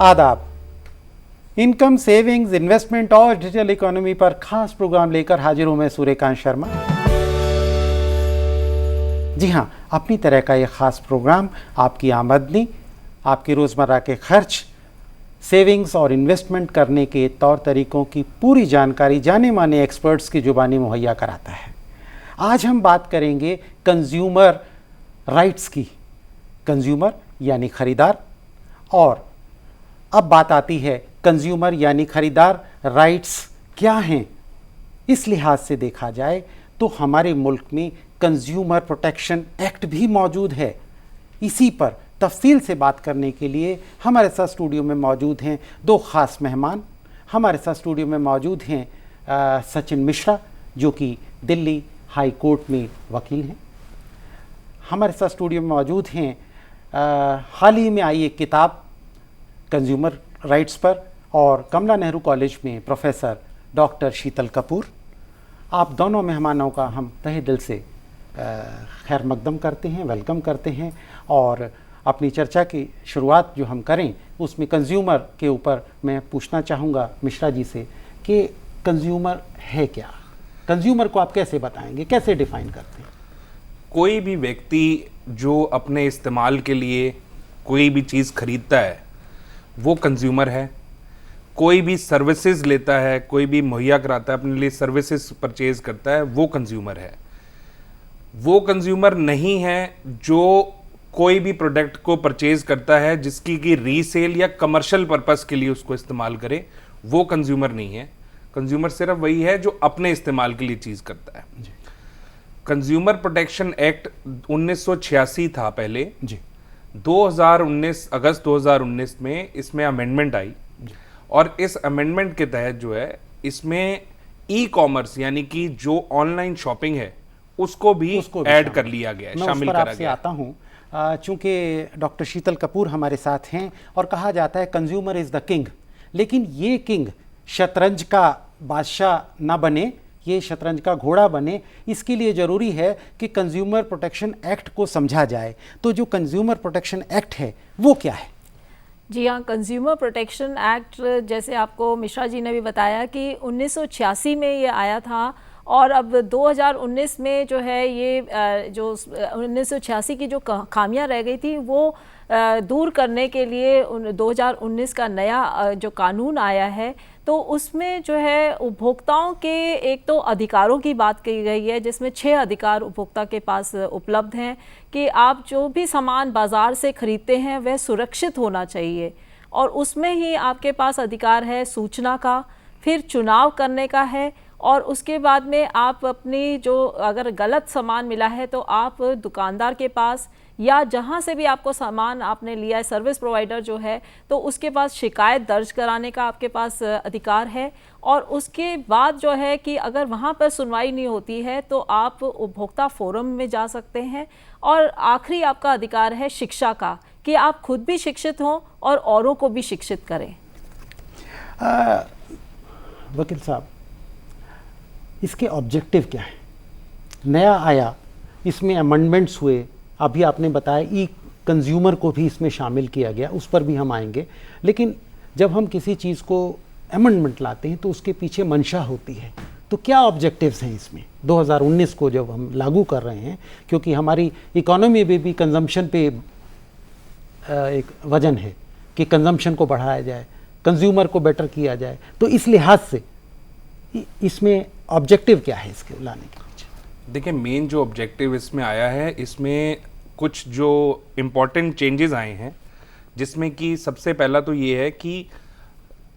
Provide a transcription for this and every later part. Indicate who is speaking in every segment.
Speaker 1: आदाब। Income, savings, investment और digital economy पर खास प्रोग्राम लेकर हाजिर हूं मैं सूर्यकांत शर्मा। जी हां, अपनी तरह का यह खास प्रोग्राम आपकी आमदनी, आपकी रोज़मर्रा के खर्च, सेविंग्स और इन्वेस्टमेंट करने के तौर तरीक़ों की पूरी जानकारी जाने माने एक्सपर्ट्स की ज़ुबानी मुहैया कराता है। आज हम बात करेंगे कंज्यूमर राइट्स की। कंज्यूमर यानी खरीदार, और अब बात आती है कंज्यूमर यानी खरीदार राइट्स क्या हैं। इस लिहाज से देखा जाए तो हमारे मुल्क में कंज्यूमर प्रोटेक्शन एक्ट भी मौजूद है। इसी पर तफसील से बात करने के लिए हमारे साथ स्टूडियो में मौजूद हैं दो ख़ास मेहमान। हमारे साथ स्टूडियो में मौजूद हैं सचिन मिश्रा, जो कि दिल्ली हाई कोर्ट में वकील हैं। हमारे साथ स्टूडियो में मौजूद हैं हाल ही में आई एक किताब कंज्यूमर राइट्स पर और कमला नेहरू कॉलेज में प्रोफेसर डॉक्टर शीतल कपूर। आप दोनों मेहमानों का हम तहे दिल से खैर मकदम करते हैं, वेलकम करते हैं। और अपनी चर्चा की शुरुआत जो हम करें उसमें कंज्यूमर के ऊपर मैं पूछना चाहूँगा मिश्रा जी से कि कंज्यूमर है क्या? कंज्यूमर को आप कैसे बताएंगे, कैसे डिफाइन करते हैं?
Speaker 2: कोई भी व्यक्ति जो अपने इस्तेमाल के लिए कोई भी चीज़ खरीदता है वो कंज्यूमर है। कोई भी सर्विसेज लेता है, कोई भी मुहैया कराता है, अपने लिए सर्विसेज परचेज करता है, वो कंज्यूमर है। वो कंज्यूमर नहीं है जो कोई भी प्रोडक्ट को परचेज करता है जिसकी कि रीसेल या कमर्शियल पर्पस के लिए उसको इस्तेमाल करे, वो कंज्यूमर नहीं है। कंज्यूमर सिर्फ वही है जो अपने इस्तेमाल के लिए चीज़ करता है। कंज्यूमर प्रोटेक्शन एक्ट 1986 था पहले जी। 2019 अगस्त 2019 में इसमें अमेंडमेंट आई और इस अमेंडमेंट के तहत जो है इसमें ई कॉमर्स यानी कि जो ऑनलाइन शॉपिंग है उसको भी ऐड कर लिया गया है, शामिल करा गया।
Speaker 1: आता हूँ चूंकि डॉक्टर शीतल कपूर हमारे साथ हैं और कहा जाता है कंज्यूमर इज़ द किंग, लेकिन ये किंग शतरंज का बादशाह ना बने, ये शतरंज का घोड़ा बने, इसके लिए ज़रूरी है कि कंज्यूमर प्रोटेक्शन एक्ट को समझा जाए। तो जो कंज्यूमर प्रोटेक्शन एक्ट है वो क्या है?
Speaker 3: जी हाँ, कंज्यूमर प्रोटेक्शन एक्ट जैसे आपको मिश्रा जी ने भी बताया कि 1986 में ये आया था और अब 2019 में जो है ये जो 1986 की जो खामियां रह गई थी वो दूर करने के लिए 2019 का नया जो कानून आया है, तो उसमें जो है उपभोक्ताओं के एक तो अधिकारों की बात की गई है, जिसमें 6 अधिकार उपभोक्ता के पास उपलब्ध हैं कि आप जो भी सामान बाज़ार से ख़रीदते हैं वह सुरक्षित होना चाहिए। और उसमें ही आपके पास अधिकार है सूचना का, फिर चुनाव करने का है, और उसके बाद में आप अपनी जो अगर गलत सामान मिला है तो आप दुकानदार के पास या जहाँ से भी आपको सामान आपने लिया है, सर्विस प्रोवाइडर जो है, तो उसके पास शिकायत दर्ज कराने का आपके पास अधिकार है। और उसके बाद जो है कि अगर वहाँ पर सुनवाई नहीं होती है तो आप उपभोक्ता फोरम में जा सकते हैं। और आखिरी आपका अधिकार है शिक्षा का, कि आप खुद भी शिक्षित हों और औरों को भी शिक्षित करें।
Speaker 1: वकील साहब, इसके ऑब्जेक्टिव क्या है? नया आया, इसमें अमेंडमेंट्स हुए, अभी आपने बताया ई कंज्यूमर को भी इसमें शामिल किया गया, उस पर भी हम आएंगे। लेकिन जब हम किसी चीज़ को अमेंडमेंट लाते हैं तो उसके पीछे मंशा होती है। तो क्या ऑब्जेक्टिव्स हैं इसमें 2019 को जब हम लागू कर रहे हैं, क्योंकि हमारी इकोनॉमी में भी कंजम्पशन पे एक वजन है कि कंजम्पशन को बढ़ाया जाए, कंज्यूमर को बेटर किया जाए, तो इस लिहाज से इसमें ऑब्जेक्टिव क्या है इसके लाने के पीछे?
Speaker 2: देखिए, मेन जो ऑब्जेक्टिव इसमें आया है, इसमें कुछ जो इम्पोर्टेंट चेंजेस आए हैं, जिसमें कि सबसे पहला तो ये है कि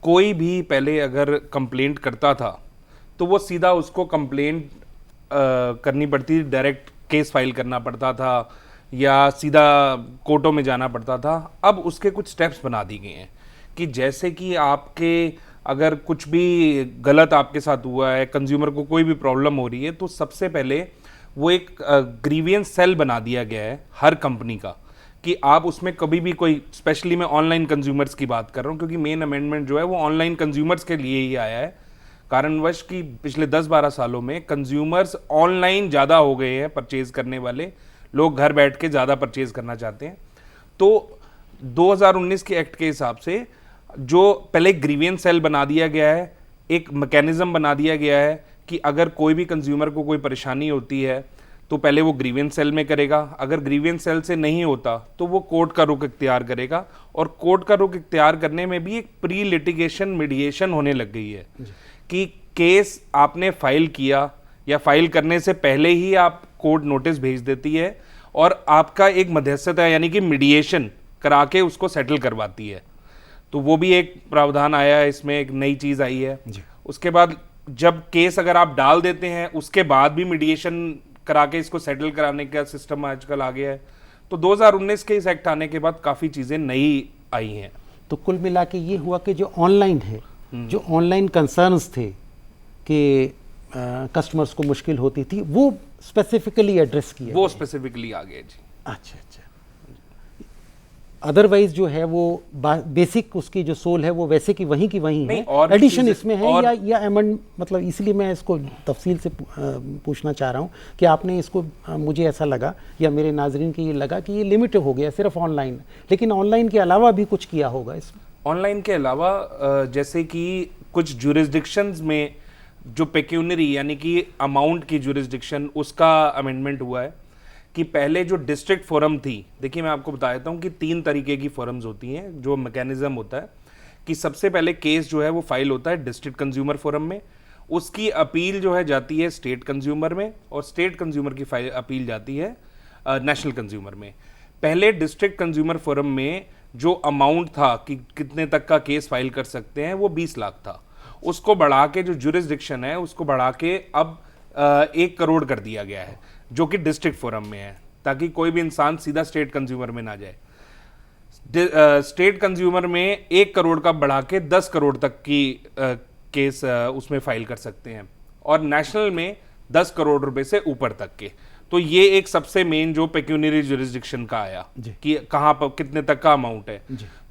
Speaker 2: कोई भी पहले अगर कंप्लेंट करता था तो वो सीधा उसको कंप्लेंट करनी पड़ती थी, डायरेक्ट केस फाइल करना पड़ता था या सीधा कोर्टों में जाना पड़ता था। अब उसके कुछ स्टेप्स बना दी गए हैं कि जैसे कि आपके अगर कुछ भी गलत आपके साथ हुआ है, कंज्यूमर को कोई भी प्रॉब्लम हो रही है, तो सबसे पहले वो एक ग्रीवियंस सेल बना दिया गया है हर कंपनी का, कि आप उसमें कभी भी कोई, स्पेशली मैं ऑनलाइन कंज्यूमर्स की बात कर रहा हूँ क्योंकि मेन अमेंडमेंट जो है वो ऑनलाइन कंज्यूमर्स के लिए ही आया है, कारणवश कि पिछले 10-12 सालों में कंज्यूमर्स ऑनलाइन ज़्यादा हो गए हैं, परचेज करने वाले लोग घर बैठ के ज़्यादा परचेज करना चाहते हैं। तो 2019 के एक्ट के हिसाब से जो पहले ग्रीवियंस सेल बना दिया गया है, एक मैकेनिज्म बना दिया गया है कि अगर कोई भी कंज्यूमर को कोई परेशानी होती है तो पहले वो ग्रीवियंस सेल में करेगा, अगर ग्रीवियंस सेल से नहीं होता तो वो कोर्ट का रुख इख्तियार करेगा, और कोर्ट का रुख इख्तियार करने में भी एक प्री लिटिगेशन मीडिएशन होने लग गई है कि केस आपने फाइल किया या फाइल करने से पहले ही आप कोर्ट नोटिस भेज देती है और आपका एक मध्यस्थता यानी कि मीडिएशन करा के उसको सेटल करवाती है। तो वो भी एक प्रावधान आया है, इसमें एक नई चीज आई है। उसके बाद जब केस अगर आप डाल देते हैं उसके बाद भी मीडिएशन करा के इसको सेटल कराने का सिस्टम आजकल आ गया है। तो 2019 के इस एक्ट आने के बाद काफी चीजें नई आई हैं।
Speaker 1: तो कुल मिला के ये हुआ कि जो ऑनलाइन है, जो ऑनलाइन कंसर्न्स थे कि कस्टमर्स को मुश्किल होती थी, वो स्पेसिफिकली एड्रेस किया,
Speaker 2: वो स्पेसिफिकली आ गए जी।
Speaker 1: अच्छा अच्छा। अदरवाइज जो है वो बेसिक उसकी जो सोल है वो वैसे की वहीं है।
Speaker 2: और
Speaker 1: एडिशन इसमें है या अमेंड, मतलब इसलिए मैं इसको तफसील से पूछना चाह रहा हूँ कि आपने इसको, मुझे ऐसा लगा या मेरे नाजरीन को ये लगा कि ये लिमिट हो गया सिर्फ ऑनलाइन, लेकिन ऑनलाइन के अलावा भी कुछ किया होगा इसमें।
Speaker 2: ऑनलाइन के अलावा जैसे कि कुछ जुरिस्डिक्शंस में जो पेक्यूनरी यानी कि अमाउंट की जुरिस्डिक्शन, उसका अमेंडमेंट हुआ है कि पहले जो डिस्ट्रिक्ट फोरम थी, देखिए मैं आपको बता देता हूँ कि 3 तरीके की फोरम्स होती हैं। जो मैकेनिज्म होता है कि सबसे पहले केस जो है वो फाइल होता है डिस्ट्रिक्ट कंज्यूमर फोरम में, उसकी अपील जो है जाती है स्टेट कंज्यूमर में, और स्टेट कंज्यूमर की अपील जाती है नेशनल कंज्यूमर में। पहले डिस्ट्रिक्ट कंज्यूमर फोरम में जो अमाउंट था कि कितने तक का केस फाइल कर सकते हैं वो 20 लाख था, उसको बढ़ा के जो जुरिस्डिक्शन है उसको बढ़ा के अब 1 करोड़ कर दिया गया है, जो कि डिस्ट्रिक्ट फोरम में है, ताकि कोई भी इंसान सीधा स्टेट कंज्यूमर में ना जाए। स्टेट कंज्यूमर में 1 करोड़ का बढ़ा के 10 करोड़ तक की केस उसमें फाइल कर सकते हैं, और नेशनल में 10 करोड़ रुपए से ऊपर तक के। तो ये एक सबसे मेन जो पेक्यूनरी जुरिस्डिक्शन का आया कि कहां पर कितने तक का अमाउंट है।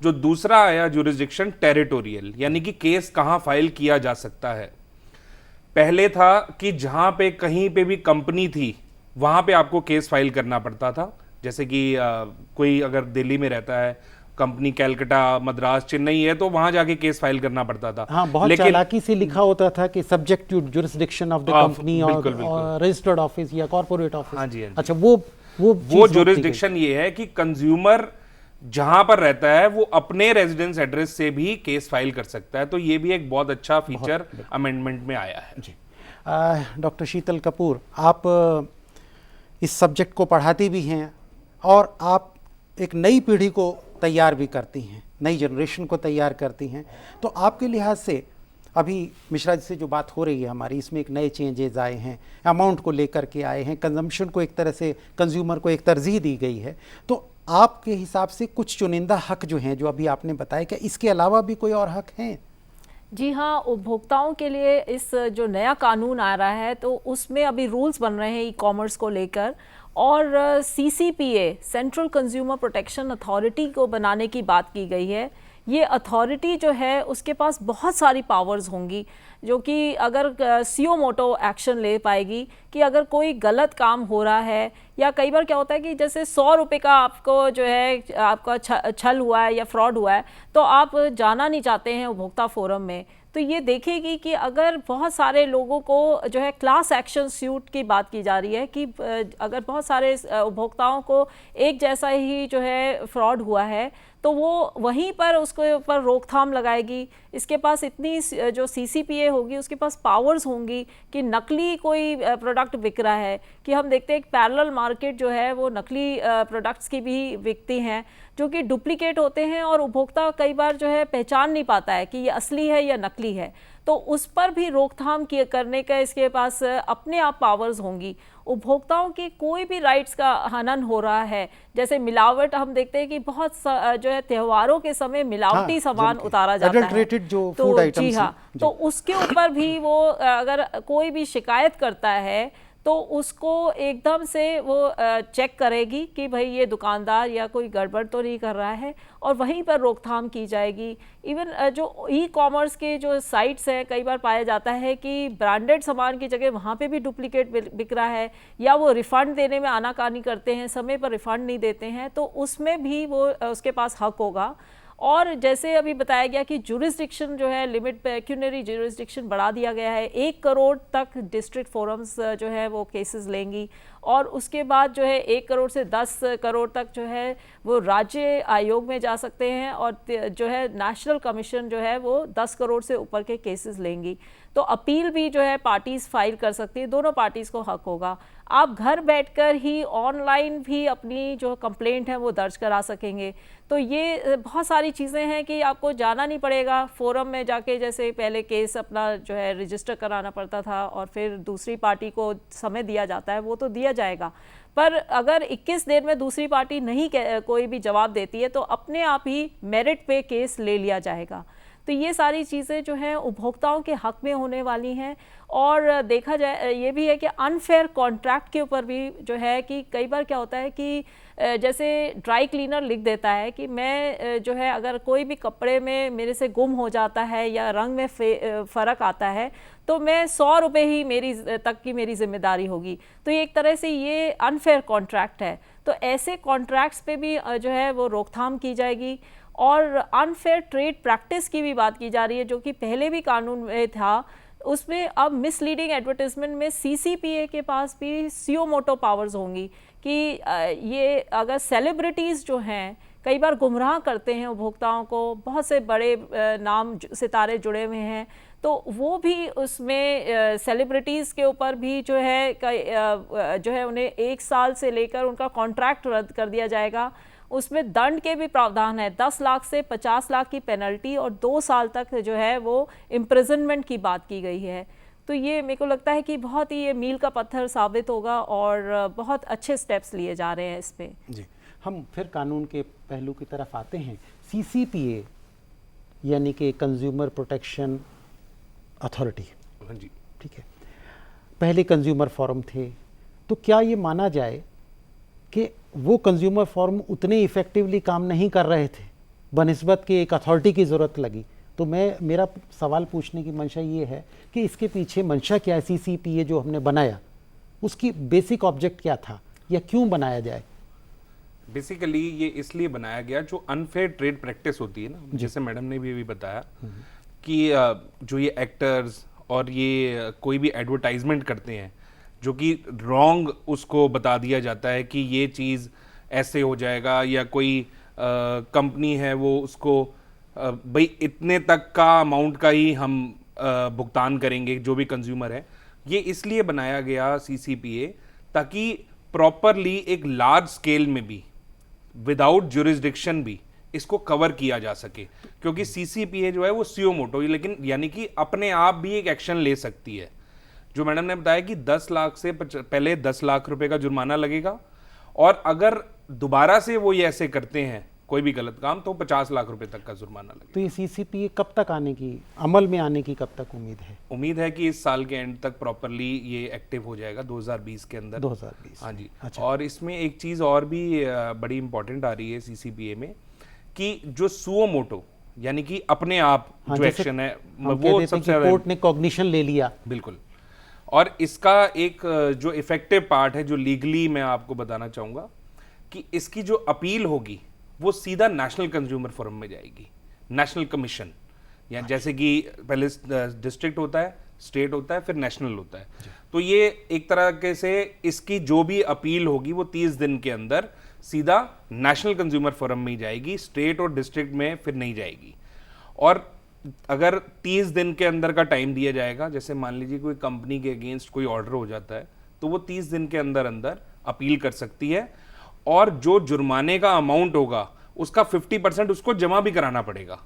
Speaker 2: जो दूसरा आया जुरिस्डिक्शन टेरिटोरियल, यानी कि केस कहां फाइल किया जा सकता है। पहले था कि जहां पे कहीं पे भी कंपनी थी वहां पे आपको केस फाइल करना पड़ता था, जैसे कि कोई अगर दिल्ली में रहता है, कंपनी कैलकाटा, मद्रास, चेन्नई है, तो वहां जाके केस फाइल करना पड़ता था।
Speaker 1: हाँ, बहुत चालाकी से लिखा होता था कि subject to jurisdiction of the company और रजिस्टर्ड ऑफिस या कॉर्पोरेट ऑफिस।
Speaker 2: हाँ जी।
Speaker 1: अच्छा, वो
Speaker 2: जुरिस्डिक्शन ये है कि कंज्यूमर जहां पर रहता है वो अपने रेजिडेंस एड्रेस से भी केस फाइल कर सकता है। तो ये भी एक बहुत अच्छा फीचर अमेंडमेंट में आया है
Speaker 1: जी। डॉक्टर शीतल कपूर, आप इस सब्जेक्ट को पढ़ाती भी हैं और आप एक नई पीढ़ी को तैयार भी करती हैं, नई जनरेशन को तैयार करती हैं। तो आपके लिहाज से अभी मिश्रा जी से जो बात हो रही है हमारी, इसमें एक नए चेंजेस आए हैं, अमाउंट को लेकर के आए हैं, कंजम्पशन को एक तरह से कंज्यूमर को एक तरजीह दी गई है। तो आपके हिसाब से कुछ चुनिंदा हक जो हैं, जो अभी आपने बताया, क्या इसके अलावा भी कोई और हक हैं?
Speaker 3: जी हाँ, उपभोक्ताओं के लिए इस जो नया कानून आ रहा है तो उसमें अभी रूल्स बन रहे हैं ई कॉमर्स को लेकर, और CCPA central consumer protection authority को बनाने की बात की गई है। ये अथॉरिटी जो है उसके पास बहुत सारी पावर्स होंगी, जो कि अगर सीओ मोटो एक्शन ले पाएगी कि अगर कोई गलत काम हो रहा है, या कई बार क्या होता है कि जैसे 100 रुपये का आपको जो है आपका छल हुआ है या फ्रॉड हुआ है, तो आप जाना नहीं चाहते हैं उपभोक्ता फोरम में, तो ये देखेगी कि अगर बहुत सारे लोगों को जो है क्लास एक्शन सूट की बात की जा रही है कि अगर बहुत सारे उपभोक्ताओं को एक जैसा ही जो है फ्रॉड हुआ है, तो वो वहीं पर उसके ऊपर रोकथाम लगाएगी। इसके पास इतनी जो CCPA होगी उसके पास पावर्स होंगी कि नकली कोई प्रोडक्ट बिक रहा है, कि हम देखते हैं एक पैरेलल मार्केट जो है वो नकली प्रोडक्ट्स की भी बिकती हैं जो कि डुप्लीकेट होते हैं, और उपभोक्ता कई बार जो है पहचान नहीं पाता है कि ये असली है या नकली है। तो उस पर भी रोकथाम करने का इसके पास अपने आप पावर्स होंगी। उपभोक्ताओं के कोई भी राइट्स का हनन हो रहा है, जैसे मिलावट, हम देखते हैं कि बहुत जो है त्योहारों के समय मिलावटी सामान उतारा जाता है, तो जी हाँ, तो उसके ऊपर भी वो अगर कोई भी शिकायत करता है तो उसको एकदम से वो चेक करेगी कि भाई ये दुकानदार या कोई गड़बड़ तो नहीं कर रहा है, और वहीं पर रोकथाम की जाएगी। इवन जो ई कॉमर्स के जो साइट्स हैं, कई बार पाया जाता है कि ब्रांडेड सामान की जगह वहाँ पे भी डुप्लीकेट बिक रहा है, या वो रिफ़ंड देने में आनाकानी करते हैं, समय पर रिफ़ंड नहीं देते हैं, तो उसमें भी वो उसके पास हक होगा। और जैसे अभी बताया गया कि जुरिस्डिक्शन जो है, लिमिट पेक्यूनरी जुरिस्डिक्शन बढ़ा दिया गया है, 1 करोड़ तक डिस्ट्रिक्ट फोरम्स जो है वो केसेस लेंगी, और उसके बाद जो है 1 करोड़ से 10 करोड़ तक जो है वो राज्य आयोग में जा सकते हैं, और जो है नेशनल कमीशन जो है वो 10 करोड़ से ऊपर के केसेस लेंगी। तो अपील भी जो है पार्टीज़ फाइल कर सकती है, दोनों पार्टीज़ को हक होगा। आप घर बैठकर ही ऑनलाइन भी अपनी जो कंप्लेंट है वो दर्ज करा सकेंगे। तो ये बहुत सारी चीज़ें हैं कि आपको जाना नहीं पड़ेगा फोरम में जाके, जैसे पहले केस अपना जो है रजिस्टर कराना पड़ता था और फिर दूसरी पार्टी को समय दिया जाता है, वो तो दिया जाएगा। पर अगर 21 दिन में दूसरी पार्टी नहीं कोई भी जवाब देती है तो अपने आप ही मेरिट पे केस ले लिया जाएगा। तो ये सारी चीज़ें जो हैं उपभोक्ताओं के हक में होने वाली हैं। और देखा जाए ये भी है कि अनफेयर कॉन्ट्रैक्ट के ऊपर भी जो है कि कई बार क्या होता है कि जैसे ड्राई क्लीनर लिख देता है कि मैं जो है अगर कोई भी कपड़े में मेरे से गुम हो जाता है या रंग में फ़र्क आता है तो मैं 100 रुपये ही मेरी जिम्मेदारी होगी। तो ये एक तरह से ये अनफेयर कॉन्ट्रैक्ट है। तो ऐसे कॉन्ट्रैक्ट्स पे भी जो है वो रोकथाम की जाएगी। और अनफेयर ट्रेड प्रैक्टिस की भी बात की जा रही है, जो कि पहले भी कानून में था, उसमें अब मिसलीडिंग एडवर्टाइजमेंट में सीसीपीए के पास भी सुओ मोटो पावर्स होंगी कि ये अगर सेलिब्रिटीज़ जो हैं कई बार गुमराह करते हैं उपभोक्ताओं को, बहुत से बड़े नाम सितारे जुड़े हुए हैं, तो वो भी उसमें सेलिब्रिटीज़ के ऊपर भी जो है उन्हें 1 साल से लेकर उनका कॉन्ट्रैक्ट रद्द कर दिया जाएगा। उसमें दंड के भी प्रावधान है, 10 लाख से 50 लाख की पेनल्टी और 2 साल तक जो है वो इम्प्रिजनमेंट की बात की गई है। तो ये मेरे को लगता है कि बहुत ही ये मील का पत्थर साबित होगा और बहुत अच्छे स्टेप्स लिए जा रहे हैं इस पे।
Speaker 1: जी, हम फिर कानून के पहलू की तरफ आते हैं। सीसीपीए यानी कि कंज्यूमर प्रोटेक्शन अथॉरिटी,
Speaker 2: हाँ जी,
Speaker 1: ठीक है, पहले कंज्यूमर फोरम थे, तो क्या ये माना जाए कि वो कंज्यूमर फोरम उतने इफ़ेक्टिवली काम नहीं कर रहे थे, बनिस्बत के एक अथॉरिटी की ज़रूरत लगी? तो मेरा सवाल पूछने की मंशा ये है कि इसके पीछे मंशा क्या है? सीसीपीए जो हमने बनाया उसकी बेसिक ऑब्जेक्ट क्या था या क्यों बनाया जाए?
Speaker 2: बेसिकली ये इसलिए बनाया गया, जो अनफेयर ट्रेड प्रैक्टिस होती है ना, जैसे मैडम ने भी बताया कि जो ये एक्टर्स और ये कोई भी एडवर्टाइजमेंट करते हैं जो कि रॉन्ग उसको बता दिया जाता है कि ये चीज़ ऐसे हो जाएगा, या कोई कंपनी है वो उसको भाई इतने तक का अमाउंट का ही हम भुगतान करेंगे जो भी कंज्यूमर है। ये इसलिए बनाया गया सीसीपीए ताकि प्रॉपरली एक लार्ज स्केल में भी विदाउट ज्यूरिसडिक्शन भी इसको कवर किया जा सके, क्योंकि सीसीपीए जो है वो सुओ मोटो, लेकिन यानी कि अपने आप भी एक एक्शन ले सकती है। जो मैडम ने बताया कि 10 लाख से पहले 10 लाख रुपए का जुर्माना लगेगा, और अगर दोबारा से वो ये ऐसे करते हैं कोई भी गलत काम तो 50 लाख रुपए तक का जुर्माना लगेगा।
Speaker 1: तो ये सीसीपीए कब तक आने की, अमल में आने की कब तक उम्मीद है?
Speaker 2: उम्मीद है कि इस साल के एंड तक प्रॉपरली ये एक्टिव हो जाएगा, 2020 के अंदर।
Speaker 1: 2020,
Speaker 2: हाँ जी।
Speaker 1: अच्छा।
Speaker 2: और इसमें एक चीज़ और भी बड़ी इंपॉर्टेंट आ रही है सीसीपीए में कि जो सुओ मोटो यानी कि अपने आप जो एक्शन है वो सबसे
Speaker 1: कोर्ट ने कॉग्निशन ले लिया।
Speaker 2: बिल्कुल। और इसका एक जो इफेक्टिव पार्ट है जो लीगली मैं आपको बताना चाहूँगा कि इसकी जो अपील होगी वो सीधा नेशनल कंज्यूमर फोरम में जाएगी, नेशनल कमीशन, या जैसे कि पहले डिस्ट्रिक्ट होता है, स्टेट होता है, फिर नेशनल होता है। तो ये एक तरह से इसकी जो भी अपील होगी वो 30 दिन के अंदर सीधा नेशनल कंज्यूमर फोरम में ही जाएगी, स्टेट और डिस्ट्रिक्ट में फिर नहीं जाएगी। और अगर 30 दिन के अंदर का टाइम दिया जाएगा, जैसे मान लीजिए कोई कंपनी के अगेंस्ट कोई ऑर्डर हो जाता है तो वो 30 दिन के अंदर अंदर अपील कर सकती है, और जो जुर्माने का अमाउंट होगा उसका 50% उसको जमा भी कराना पड़ेगा,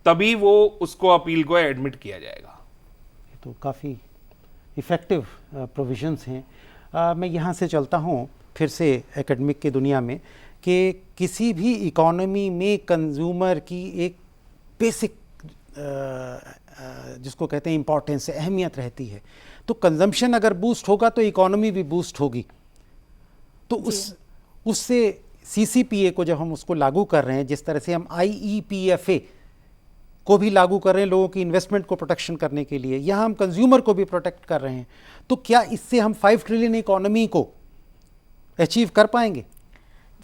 Speaker 2: तभी वो उसको अपील को एडमिट किया जाएगा।
Speaker 1: तो काफ़ी इफ़ेक्टिव प्रोविजंस हैं। मैं यहाँ से चलता हूँ फिर से एकेडमिक की दुनिया में कि किसी भी इकोनॉमी में कंज्यूमर की एक बेसिक जिसको कहते हैं इम्पोर्टेंस, अहमियत रहती है। तो कंजम्पशन अगर बूस्ट होगा तो इकोनॉमी भी बूस्ट होगी। तो उससे सीसीपीए को जब हम उसको लागू कर रहे हैं, जिस तरह से हम आईईपीएफए को भी लागू कर रहे हैं लोगों की इन्वेस्टमेंट को प्रोटेक्शन करने के लिए, यहाँ हम कंज्यूमर को भी प्रोटेक्ट कर रहे हैं, तो क्या इससे हम 5 ट्रिलियन इकोनॉमी को अचीव कर पाएंगे?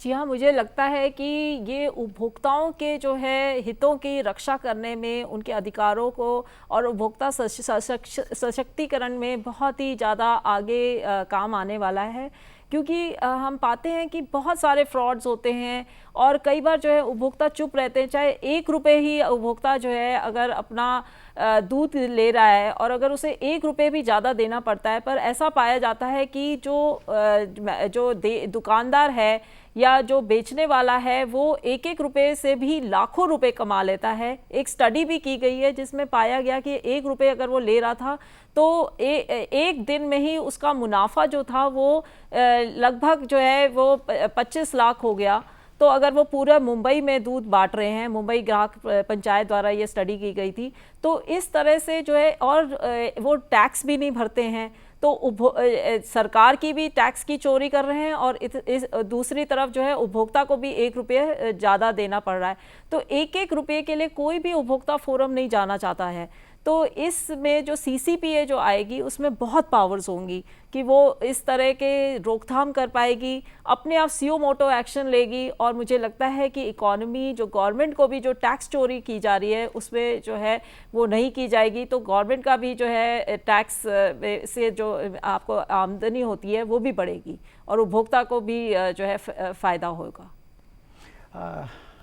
Speaker 3: जी हाँ, मुझे लगता है कि ये उपभोक्ताओं के जो है हितों की रक्षा करने में, उनके अधिकारों को और उपभोक्ता सशक्तिकरण में बहुत ही ज़्यादा आगे काम आने वाला है, क्योंकि हम पाते हैं कि बहुत सारे फ्रॉड्स होते हैं और कई बार जो है उपभोक्ता चुप रहते हैं। चाहे 1 रुपये ही उपभोक्ता जो है अगर अपना दूध ले रहा है और अगर उसे 1 रुपये भी ज़्यादा देना पड़ता है, पर ऐसा पाया जाता है कि जो दुकानदार है या जो बेचने वाला है वो 1-1 रुपये से भी लाखों रुपए कमा लेता है। एक स्टडी भी की गई है जिसमें पाया गया कि 1 रुपये अगर वो ले रहा था तो एक दिन में ही उसका मुनाफा जो था वो लगभग जो है वो 25 लाख हो गया। तो अगर वो पूरा मुंबई में दूध बांट रहे हैं, मुंबई ग्राहक पंचायत द्वारा ये स्टडी की गई थी, तो इस तरह से जो है, और वो टैक्स भी नहीं भरते हैं, तो सरकार की भी टैक्स की चोरी कर रहे हैं और इस दूसरी तरफ जो है उपभोक्ता को भी 1 रुपये ज़्यादा देना पड़ रहा है। तो 1-1 रुपये के लिए कोई भी उपभोक्ता फोरम नहीं जाना चाहता है। तो इसमें जो CCPA जो आएगी उसमें बहुत पावर्स होंगी कि वो इस तरह के रोकथाम कर पाएगी, अपने आप सुओ मोटो एक्शन लेगी। और मुझे लगता है कि इकोनॉमी, जो गवर्नमेंट को भी जो टैक्स चोरी की जा रही है उसमें जो है वो नहीं की जाएगी, तो गवर्नमेंट का भी जो है टैक्स से जो आपको आमदनी होती है वो भी बढ़ेगी और उपभोक्ता को भी जो है फ़ायदा होगा।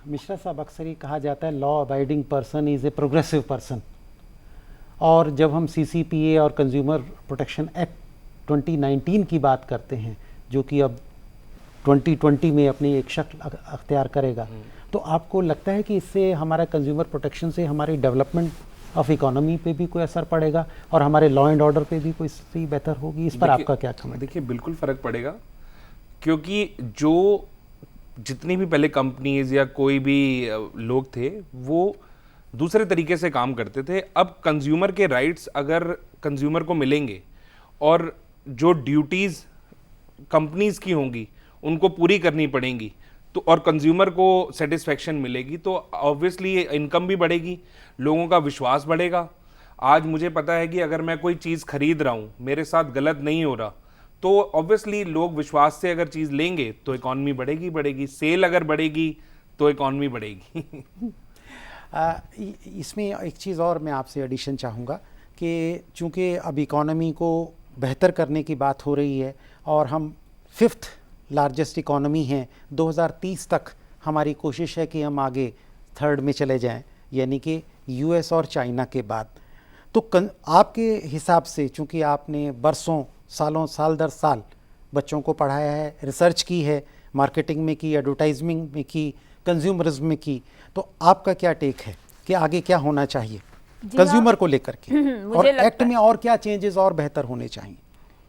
Speaker 1: मिश्रा साहब, अक्सर ही कहा जाता है law abiding person is a progressive person, और जब हम CCPA और कंज्यूमर प्रोटेक्शन एक्ट 2019 की बात करते हैं जो कि अब 2020 में अपनी एक शक्ल अख्तियार करेगा, तो आपको लगता है कि इससे हमारा कंज्यूमर प्रोटेक्शन से हमारी डेवलपमेंट ऑफ इकोनॉमी पे भी कोई असर पड़ेगा और हमारे लॉ एंड ऑर्डर पे भी कोई स्थिति बेहतर होगी? इस पर आपका क्या कमेंट?
Speaker 2: देखिए, बिल्कुल फ़र्क पड़ेगा, क्योंकि जो जितनी भी पहले कंपनीज या कोई भी लोग थे वो दूसरे तरीके से काम करते थे। अब कंज्यूमर के राइट्स अगर कंज्यूमर को मिलेंगे और जो ड्यूटीज़ कंपनीज की होंगी उनको पूरी करनी पड़ेंगी, तो और कंज्यूमर को सेटिस्फेक्शन मिलेगी, तो ऑब्वियसली इनकम भी बढ़ेगी, लोगों का विश्वास बढ़ेगा। आज मुझे पता है कि अगर मैं कोई चीज़ खरीद रहा हूँ, मेरे साथ गलत नहीं हो रहा, तो ऑब्वियसली लोग विश्वास से अगर चीज़ लेंगे तो इकॉनमी बढ़ेगी, सेल अगर बढ़ेगी तो इकॉनमी बढ़ेगी।
Speaker 1: इसमें एक चीज़ और मैं आपसे एडिशन चाहूँगा कि चूँकि अब इकॉनमी को बेहतर करने की बात हो रही है और हम 5th लार्जेस्ट इकॉनमी हैं, 2030 तक हमारी कोशिश है कि हम आगे 3rd में चले जाएं, यानी कि US और चाइना के बाद। तो आपके हिसाब से, चूँकि आपने बरसों साल दर साल बच्चों को पढ़ाया है, रिसर्च की है, मार्केटिंग में की, एडवर्टाइजमेंट में की, कंज्यूमरिज्म में की, तो आपका क्या टेक है कि आगे क्या होना चाहिए कंज्यूमर को लेकर के, और एक्ट में और क्या चेंजेस और बेहतर होने चाहिए?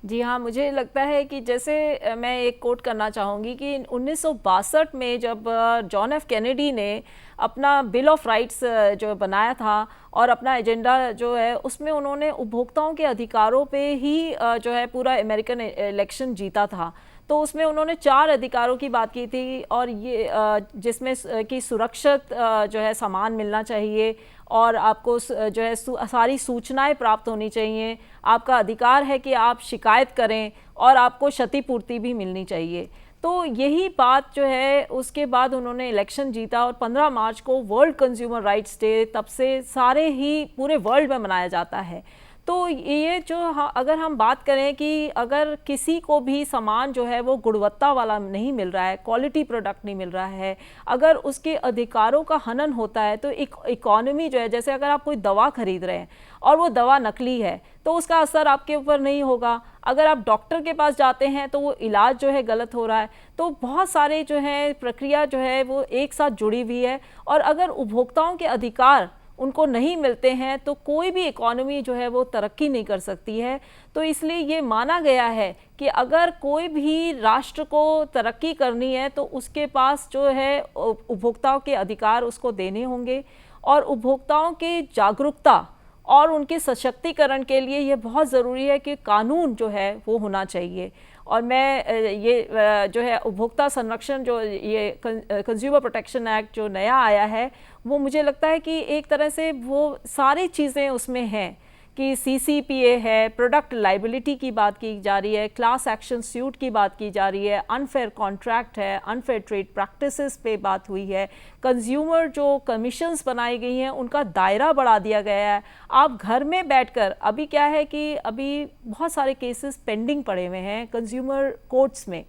Speaker 3: जी हाँ, मुझे लगता है कि जैसे मैं एक कोट करना चाहूँगी कि 1962 में जब जॉन एफ कैनेडी ने अपना बिल ऑफ राइट्स जो बनाया था और अपना एजेंडा जो है उसमें उन्होंने उपभोक्ताओं के अधिकारों पे ही जो है पूरा अमेरिकन इलेक्शन जीता था। तो उसमें उन्होंने 4 अधिकारों की बात की थी, और ये जिसमें कि सुरक्षित जो है सामान मिलना चाहिए और आपको जो है सारी सूचनाएं प्राप्त होनी चाहिए, आपका अधिकार है कि आप शिकायत करें और आपको क्षतिपूर्ति भी मिलनी चाहिए। तो यही बात जो है उसके बाद उन्होंने इलेक्शन जीता और 15 मार्च को वर्ल्ड कंज्यूमर राइट्स डे तब से सारे ही पूरे वर्ल्ड में मनाया जाता है। तो ये जो अगर हम बात करें कि अगर किसी को भी सामान जो है वो गुणवत्ता वाला नहीं मिल रहा है, क्वालिटी प्रोडक्ट नहीं मिल रहा है, अगर उसके अधिकारों का हनन होता है, तो इकोनॉमी जो है, जैसे अगर आप कोई दवा खरीद रहे हैं और वो दवा नकली है तो उसका असर आपके ऊपर नहीं होगा। अगर आप डॉक्टर के पास जाते हैं तो वो इलाज जो है गलत हो रहा है। तो बहुत सारे जो है प्रक्रिया जो है वो एक साथ जुड़ी हुई है, और अगर उपभोक्ताओं के अधिकार उनको नहीं मिलते हैं तो कोई भी इकोनॉमी जो है वो तरक्की नहीं कर सकती है। तो इसलिए ये माना गया है कि अगर कोई भी राष्ट्र को तरक्की करनी है तो उसके पास जो है उपभोक्ताओं के अधिकार उसको देने होंगे, और उपभोक्ताओं की जागरूकता और उनके सशक्तिकरण के लिए ये बहुत ज़रूरी है कि कानून जो है वो होना चाहिए। और मैं ये जो है उपभोक्ता संरक्षण जो ये कंज्यूमर प्रोटेक्शन एक्ट जो नया आया है, वो मुझे लगता है कि एक तरह से वो सारी चीज़ें उसमें हैं कि CCPA है, प्रोडक्ट लाइबिलिटी की बात की जा रही है, क्लास एक्शन सूट की बात की जा रही है, अनफेयर कॉन्ट्रैक्ट है, अनफेयर ट्रेड प्रैक्टिसेस पे बात हुई है, कंज्यूमर जो कमीशंस बनाई गई हैं उनका दायरा बढ़ा दिया गया है। आप घर में बैठकर, अभी क्या है कि अभी बहुत सारे केसेस पेंडिंग पड़े हुए हैं कंज्यूमर कोर्ट्स में,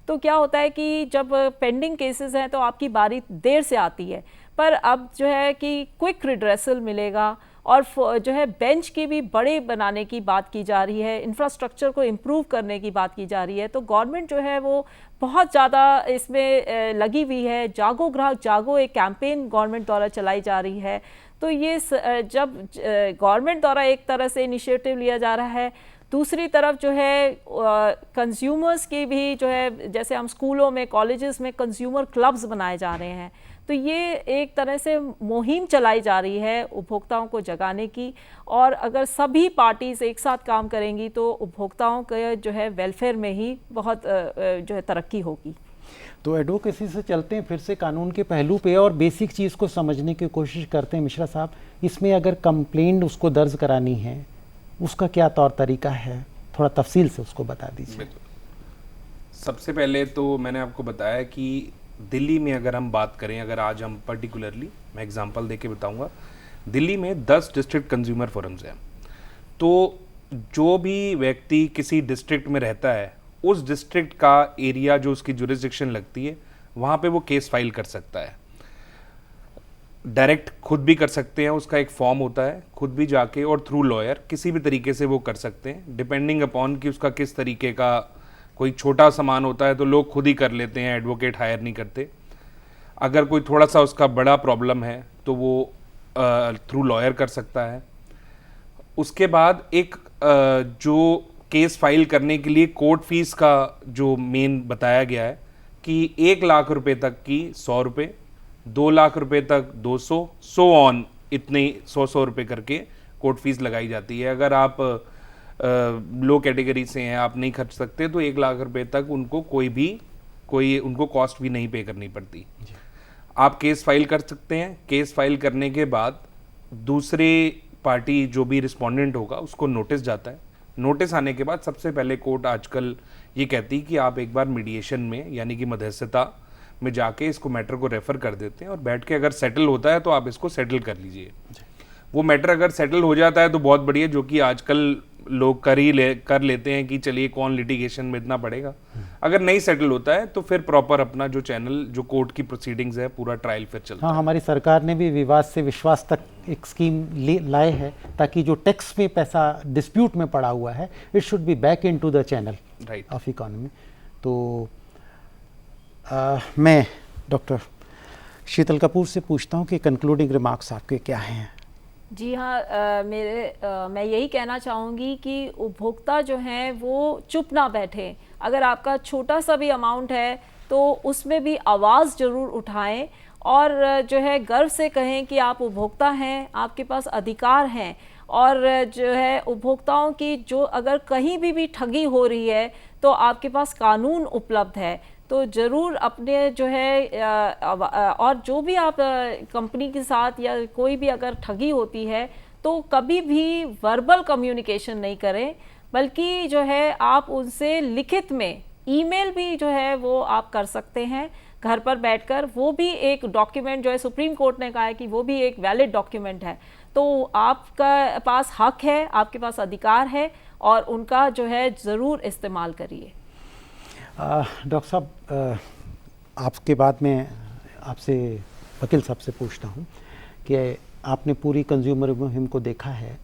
Speaker 3: तो क्या होता है कि जब पेंडिंग केसेस हैं तो आपकी बारी देर से आती है, पर अब जो है कि क्विक रिड्रेसल मिलेगा और जो है बेंच की भी बड़े बनाने की बात की जा रही है, इंफ्रास्ट्रक्चर को इम्प्रूव करने की बात की जा रही है। तो गवर्नमेंट जो है वो बहुत ज़्यादा इसमें लगी हुई है। जागो ग्राहक जागो एक कैंपेन गवर्नमेंट द्वारा चलाई जा रही है। तो ये जब गवर्नमेंट द्वारा एक तरह से इनिशिएटिव लिया जा रहा है, दूसरी तरफ जो है कंज्यूमर्स की भी जो है, जैसे हम स्कूलों में कॉलेजेस में कंज्यूमर क्लब्स बनाए जा रहे हैं, तो ये एक तरह से मुहिम चलाई जा रही है उपभोक्ताओं को जगाने की। और अगर सभी पार्टीज एक साथ काम करेंगी तो उपभोक्ताओं के जो है वेलफेयर में ही बहुत जो है तरक्की होगी।
Speaker 1: तो एडवोकेसी से चलते हैं फिर से कानून के पहलू पे और बेसिक चीज़ को समझने की कोशिश करते हैं। मिश्रा साहब, इसमें अगर कंप्लेंट उसको दर्ज करानी है, उसका क्या तौर तरीका है, थोड़ा तफसील से उसको बता दीजिए।
Speaker 2: सबसे पहले तो मैंने आपको बताया कि दिल्ली में अगर हम बात करें, अगर आज हम पर्टिकुलरली मैं एग्जांपल देके बताऊंगा, दिल्ली में 10 डिस्ट्रिक्ट कंज्यूमर फोरम्स हैं। तो जो भी व्यक्ति किसी डिस्ट्रिक्ट में रहता है, उस डिस्ट्रिक्ट का एरिया जो उसकी जुरिस्डिक्शन लगती है, वहाँ पे वो केस फाइल कर सकता है। डायरेक्ट खुद भी कर सकते हैं, उसका एक फॉर्म होता है, खुद भी जाके और थ्रू लॉयर किसी भी तरीके से वो कर सकते हैं, डिपेंडिंग अपॉन कि उसका किस तरीके का, कोई छोटा सामान होता है तो लोग खुद ही कर लेते हैं, एडवोकेट हायर नहीं करते। अगर कोई थोड़ा सा उसका बड़ा प्रॉब्लम है तो वो थ्रू लॉयर कर सकता है। उसके बाद एक जो केस फाइल करने के लिए कोर्ट फीस का जो मेन बताया गया है कि 1 लाख रुपए तक की 100 रुपये, 2 लाख रुपए तक 200, सो ऑन, इतने 100 रुपये करके कोर्ट फीस लगाई जाती है। अगर आप लो कैटेगरी से हैं, आप नहीं खर्च सकते, तो 1 लाख रुपए तक उनको कोई उनको कॉस्ट भी नहीं पे करनी पड़ती। आप केस फाइल कर सकते हैं। केस फाइल करने के बाद दूसरे पार्टी जो भी रिस्पोंडेंट होगा उसको नोटिस जाता है। नोटिस आने के बाद सबसे पहले कोर्ट आजकल ये कहती है कि आप एक बार मीडिएशन में, यानी कि मध्यस्थता में जाके इसको मैटर को रेफर कर देते हैं और बैठ के अगर सेटल होता है तो आप इसको सेटल कर लीजिए। वो मैटर अगर सेटल हो जाता है तो बहुत बढ़िया, जो कि आजकल लोग कर लेते हैं कि चलिए कौन लिटिगेशन में इतना पड़ेगा। अगर नहीं सेटल होता है तो फिर प्रॉपर अपना जो चैनल, जो कोर्ट की प्रोसीडिंग्स है, पूरा ट्रायल फिर चलता है।
Speaker 1: हमारी सरकार ने भी विवाद से विश्वास तक एक स्कीम लाए है, ताकि जो टैक्स में पैसा डिस्प्यूट में पड़ा हुआ है, it should be back into the channel of economy. तो मैं डॉक्टर शीतल कपूर से पूछता हूँ कि कंक्लूडिंग रिमार्क्स आपके क्या हैं।
Speaker 3: जी हाँ, मैं यही कहना चाहूँगी कि उपभोक्ता जो हैं वो चुप ना बैठे। अगर आपका छोटा सा भी अमाउंट है तो उसमें भी आवाज़ ज़रूर उठाएं और जो है गर्व से कहें कि आप उपभोक्ता हैं, आपके पास अधिकार हैं। और जो है उपभोक्ताओं की जो अगर कहीं भी ठगी हो रही है तो आपके पास कानून उपलब्ध है, तो ज़रूर अपने जो है और जो भी आप कंपनी के साथ या कोई भी अगर ठगी होती है तो कभी भी वर्बल कम्युनिकेशन नहीं करें, बल्कि जो है आप उनसे लिखित में ईमेल भी जो है वो आप कर सकते हैं घर पर बैठकर। वो भी एक डॉक्यूमेंट जो है, सुप्रीम कोर्ट ने कहा है कि वो भी एक वैलिड डॉक्यूमेंट है। तो आपका पास हक है, आपके पास अधिकार है और उनका जो है ज़रूर इस्तेमाल करिए।
Speaker 1: डॉक्टर साहब, आपके बाद में आपसे वकील साहब से पूछता हूँ कि आपने पूरी कंज्यूमर मुहिम को देखा है,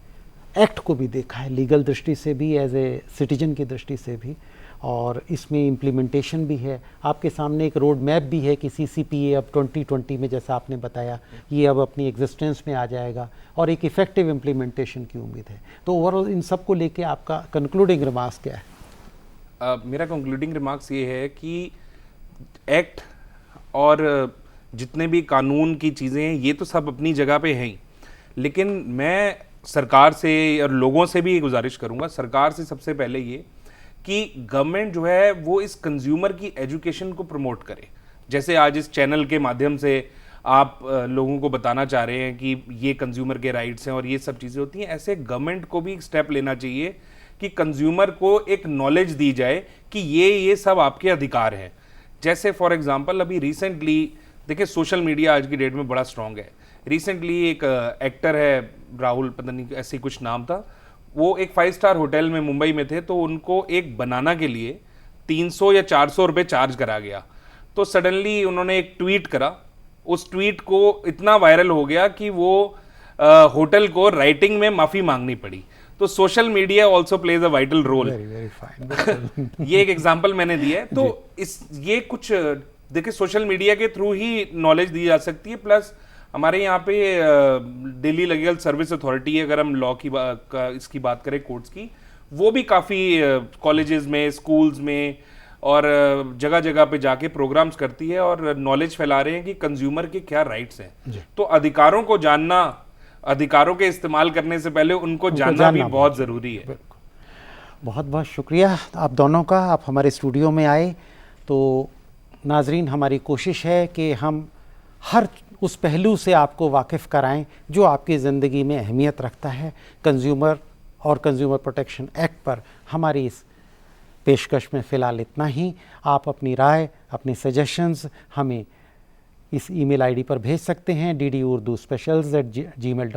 Speaker 1: एक्ट को भी देखा है, लीगल दृष्टि से भी, एज ए सिटीजन की दृष्टि से भी, और इसमें इम्प्लीमेंटेशन भी है। आपके सामने एक रोड मैप भी है कि CCPA अब 2020 में, जैसा आपने बताया, ये अब अपनी एग्जिस्टेंस में आ जाएगा और एक इफ़ेक्टिव इम्प्लीमेंटेशन की उम्मीद है। तो ओवरऑल इन सब को लेके आपका कंक्लूडिंग रिमार्क्स क्या है?
Speaker 2: मेरा कंक्लूडिंग रिमार्क्स ये है कि एक्ट और जितने भी कानून की चीज़ें हैं ये तो सब अपनी जगह पे हैं ही, लेकिन मैं सरकार से और लोगों से भी ये गुजारिश करूंगा, सरकार से सबसे पहले ये कि गवर्नमेंट जो है वो इस कंज्यूमर की एजुकेशन को प्रमोट करे। जैसे आज इस चैनल के माध्यम से आप लोगों को बताना चाह रहे हैं कि ये कंज्यूमर के राइट्स हैं और ये सब चीज़ें होती हैं, ऐसे गवर्नमेंट को भी स्टेप लेना चाहिए कि कंज्यूमर को एक नॉलेज दी जाए कि ये सब आपके अधिकार हैं। जैसे फॉर एग्जांपल अभी रिसेंटली देखिए सोशल मीडिया आज की डेट में बड़ा स्ट्रांग है। रिसेंटली एक एक्टर है राहुल, पता नहीं ऐसे कुछ नाम था, वो एक 5 स्टार होटल में मुंबई में थे, तो उनको एक बनाना के लिए 300 या 400 रुपये चार्ज करा गया। तो सडनली उन्होंने एक ट्वीट करा, उस ट्वीट को इतना वायरल हो गया कि वो होटल को राइटिंग में माफ़ी मांगनी पड़ी। तो social media also plays a vital role. ये एक एग्जाम्पल मैंने दिया है। तो ये कुछ देखिए सोशल मीडिया के थ्रू ही नॉलेज दी जा सकती है। प्लस हमारे यहाँ पे दिल्ली लीगल सर्विस अथॉरिटी है, अगर हम लॉ की इसकी बात करें कोर्ट्स की, वो भी काफ़ी कॉलेजेस में, स्कूल्स में और जगह जगह पे जाके प्रोग्राम्स करती है और नॉलेज फैला रहे हैं कि कंज्यूमर के क्या राइट्स हैं। तो अधिकारों को जानना, अधिकारों के इस्तेमाल करने से पहले उनको जानना भी बहुत ज़रूरी है।
Speaker 1: बहुत बहुत शुक्रिया आप दोनों का, आप हमारे स्टूडियो में आए। तो नाजरीन, हमारी कोशिश है कि हम हर उस पहलू से आपको वाकिफ़ कराएं जो आपकी ज़िंदगी में अहमियत रखता है। कंज्यूमर और कंज्यूमर प्रोटेक्शन एक्ट पर हमारी इस पेशकश में फ़िलहाल इतना ही। आप अपनी राय, अपने सजेशंस हमें इस ईमेल आईडी पर भेज सकते हैं ddurduspecials@gmail.com।